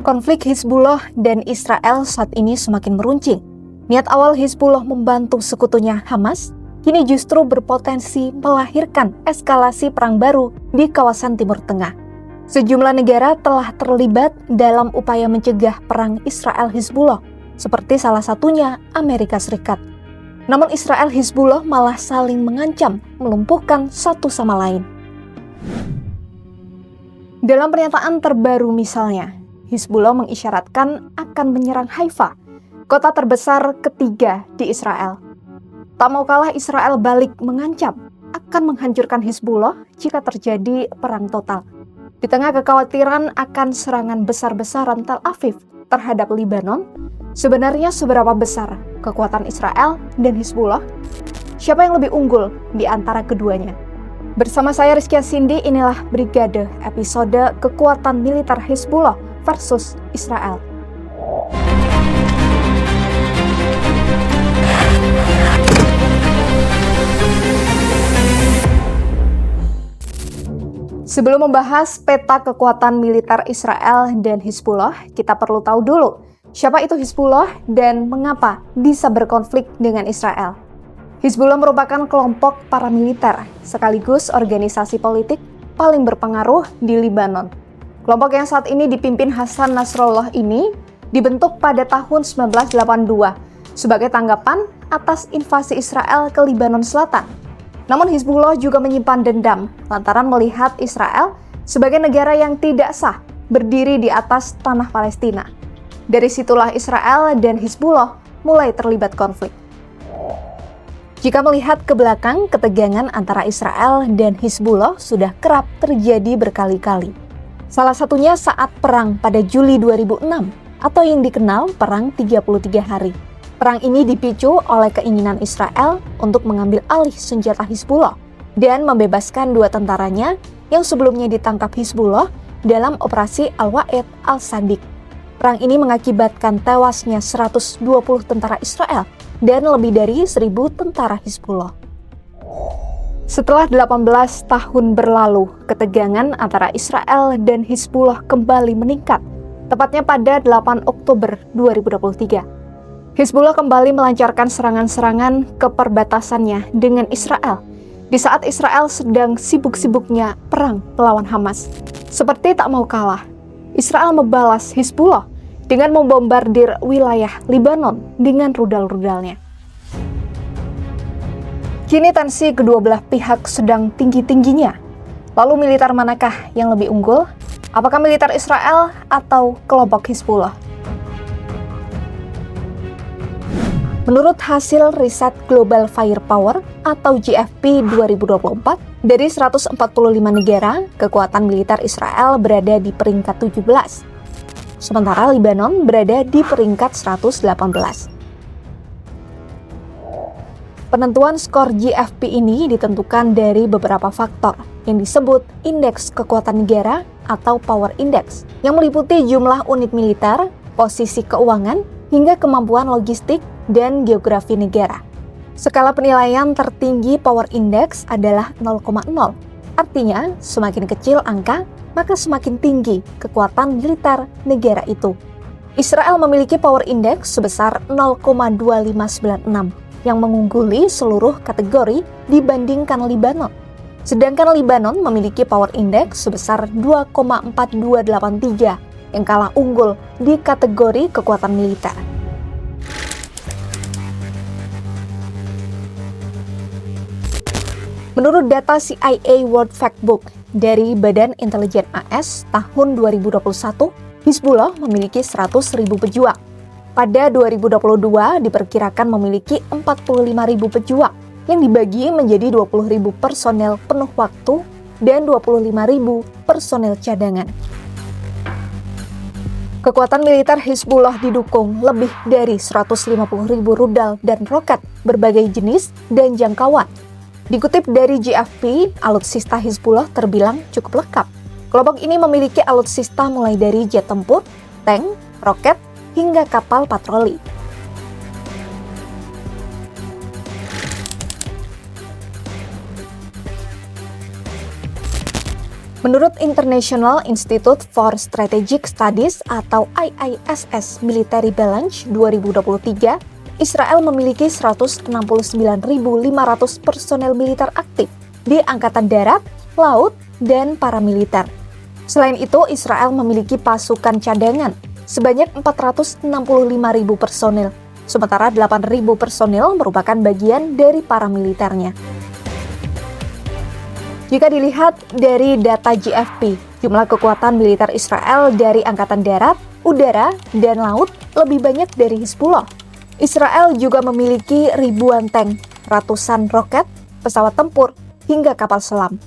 Konflik Hizbullah dan Israel saat ini semakin meruncing. Niat awal Hizbullah membantu sekutunya Hamas, kini justru berpotensi melahirkan eskalasi perang baru di kawasan Timur Tengah. Sejumlah negara telah terlibat dalam upaya mencegah perang Israel-Hizbullah, seperti salah satunya Amerika Serikat. Namun Israel-Hizbullah malah saling mengancam melumpuhkan satu sama lain. Dalam pernyataan terbaru misalnya, Hizbullah mengisyaratkan akan menyerang Haifa, kota terbesar ketiga di Israel. Tak mau kalah, Israel balik mengancam akan menghancurkan Hizbullah jika terjadi perang total. Di tengah kekhawatiran akan serangan besar-besaran Tel Aviv terhadap Lebanon, sebenarnya seberapa besar kekuatan Israel dan Hizbullah? Siapa yang lebih unggul di antara keduanya? Bersama saya Rizky Cindy, inilah Brigade, episode kekuatan militer Hizbullah versus Israel. Sebelum membahas peta kekuatan militer Israel dan Hizbullah, kita perlu tahu dulu siapa itu Hizbullah dan mengapa bisa berkonflik dengan Israel. Hizbullah merupakan kelompok paramiliter sekaligus organisasi politik paling berpengaruh di Lebanon. Kelompok yang saat ini dipimpin Hasan Nasrallah ini dibentuk pada tahun 1982 sebagai tanggapan atas invasi Israel ke Lebanon Selatan. Namun Hizbullah juga menyimpan dendam lantaran melihat Israel sebagai negara yang tidak sah berdiri di atas tanah Palestina. Dari situlah Israel dan Hizbullah mulai terlibat konflik. Jika melihat ke belakang, ketegangan antara Israel dan Hizbullah sudah kerap terjadi berkali-kali. Salah satunya saat perang pada Juli 2006 atau yang dikenal Perang 33 Hari. Perang ini dipicu oleh keinginan Israel untuk mengambil alih senjata Hizbullah dan membebaskan dua tentaranya yang sebelumnya ditangkap Hizbullah dalam operasi Al-Wa'id Al-Sadiq. Perang ini mengakibatkan tewasnya 120 tentara Israel dan lebih dari 1.000 tentara Hizbullah. Setelah 18 tahun berlalu, ketegangan antara Israel dan Hizbullah kembali meningkat, tepatnya pada 8 Oktober 2023. Hizbullah kembali melancarkan serangan-serangan ke perbatasannya dengan Israel, di saat Israel sedang sibuk-sibuknya perang melawan Hamas. Seperti tak mau kalah, Israel membalas Hizbullah dengan membombardir wilayah Lebanon dengan rudal-rudalnya. Kini tensi kedua belah pihak sedang tinggi-tingginya. Lalu militer manakah yang lebih unggul? Apakah militer Israel atau kelompok Hizbullah? Menurut hasil riset Global Firepower atau GFP 2024, dari 145 negara, kekuatan militer Israel berada di peringkat 17. Sementara Lebanon berada di peringkat 118. Penentuan skor GFP ini ditentukan dari beberapa faktor yang disebut indeks kekuatan negara atau Power Index, yang meliputi jumlah unit militer, posisi keuangan, hingga kemampuan logistik dan geografi negara. Skala penilaian tertinggi Power Index adalah 0,0. Artinya, semakin kecil angka, maka semakin tinggi kekuatan militer negara itu. Israel memiliki Power Index sebesar 0,2596 yang mengungguli seluruh kategori dibandingkan Lebanon. Sedangkan Lebanon memiliki Power Index sebesar 2,4283 yang kalah unggul di kategori kekuatan militer. Menurut data CIA World Factbook dari Badan Intelijen AS tahun 2021, Hizbullah memiliki 100.000 pejuang. Pada 2022 diperkirakan memiliki 45.000 pejuang yang dibagi menjadi 20.000 personel penuh waktu dan 25.000 personel cadangan. Kekuatan militer Hizbullah didukung lebih dari 150.000 rudal dan roket berbagai jenis dan jangkauan. Dikutip dari GFP, alutsista Hizbullah terbilang cukup lengkap. Kelompok ini memiliki alutsista mulai dari jet tempur, tank, roket, hingga kapal patroli. Menurut International Institute for Strategic Studies atau IISS Military Balance 2023, Israel memiliki 169.500 personel militer aktif di Angkatan Darat, Laut, dan paramiliter. Selain itu, Israel memiliki pasukan cadangan sebanyak 465.000 personel, sementara 8.000 personel merupakan bagian dari paramiliternya. Jika dilihat dari data GFP, jumlah kekuatan militer Israel dari Angkatan Darat, Udara, dan Laut lebih banyak dari Hizbullah. Israel juga memiliki ribuan tank, ratusan roket, pesawat tempur, hingga kapal selam.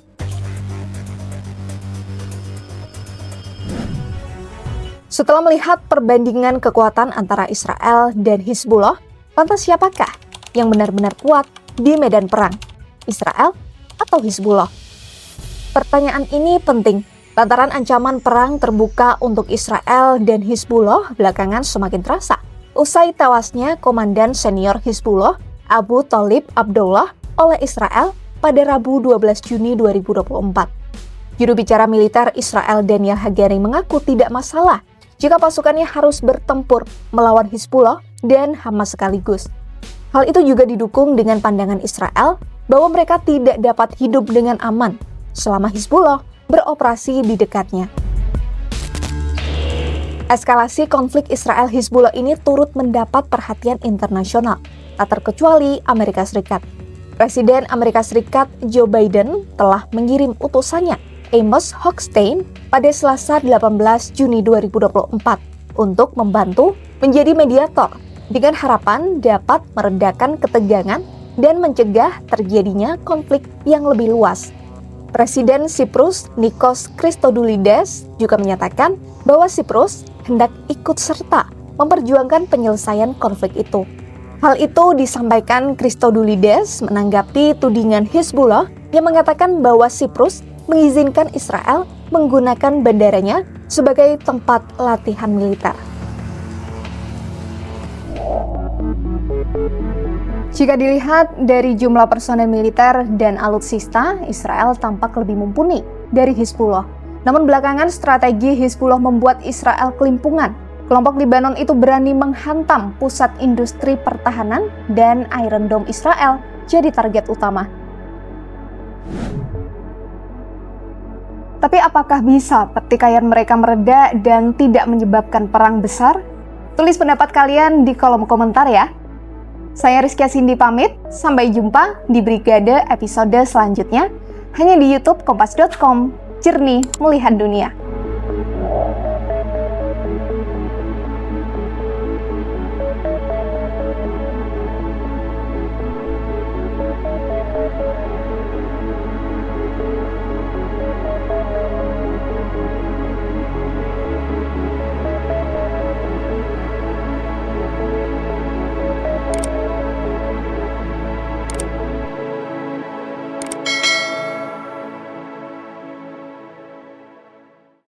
Setelah melihat perbandingan kekuatan antara Israel dan Hizbullah, lantas siapakah yang benar-benar kuat di medan perang? Israel atau Hizbullah? Pertanyaan ini penting, lantaran ancaman perang terbuka untuk Israel dan Hizbullah belakangan semakin terasa. Usai tewasnya Komandan Senior Hizbullah, Abu Thalib Abdullah, oleh Israel pada Rabu 12 Juni 2024. Juru bicara militer Israel Daniel Hagari mengaku tidak masalah jika pasukannya harus bertempur melawan Hizbullah dan Hamas sekaligus. Hal itu juga didukung dengan pandangan Israel bahwa mereka tidak dapat hidup dengan aman selama Hizbullah beroperasi di dekatnya. Eskalasi konflik Israel-Hizbullah ini turut mendapat perhatian internasional, tak terkecuali Amerika Serikat. Presiden Amerika Serikat Joe Biden telah mengirim utusannya, Amos Hochstein, pada Selasa 18 Juni 2024 untuk membantu menjadi mediator dengan harapan dapat meredakan ketegangan dan mencegah terjadinya konflik yang lebih luas. Presiden Siprus Nikos Christodoulides juga menyatakan bahwa Siprus hendak ikut serta memperjuangkan penyelesaian konflik itu. Hal itu disampaikan Christodoulides menanggapi tudingan Hizbullah yang mengatakan bahwa Siprus mengizinkan Israel menggunakan bandaranya sebagai tempat latihan militer. Jika dilihat dari jumlah personel militer dan alutsista, Israel tampak lebih mumpuni dari Hizbullah. Namun belakangan strategi Hizbullah membuat Israel kelimpungan. Kelompok Lebanon itu berani menghantam pusat industri pertahanan dan Iron Dome Israel jadi target utama. Tapi apakah bisa pertikaian mereka mereda dan tidak menyebabkan perang besar? Tulis pendapat kalian di kolom komentar ya. Saya Rizkia Cindy pamit, sampai jumpa di Brigade episode selanjutnya, hanya di YouTube kompas.com, jernih melihat dunia.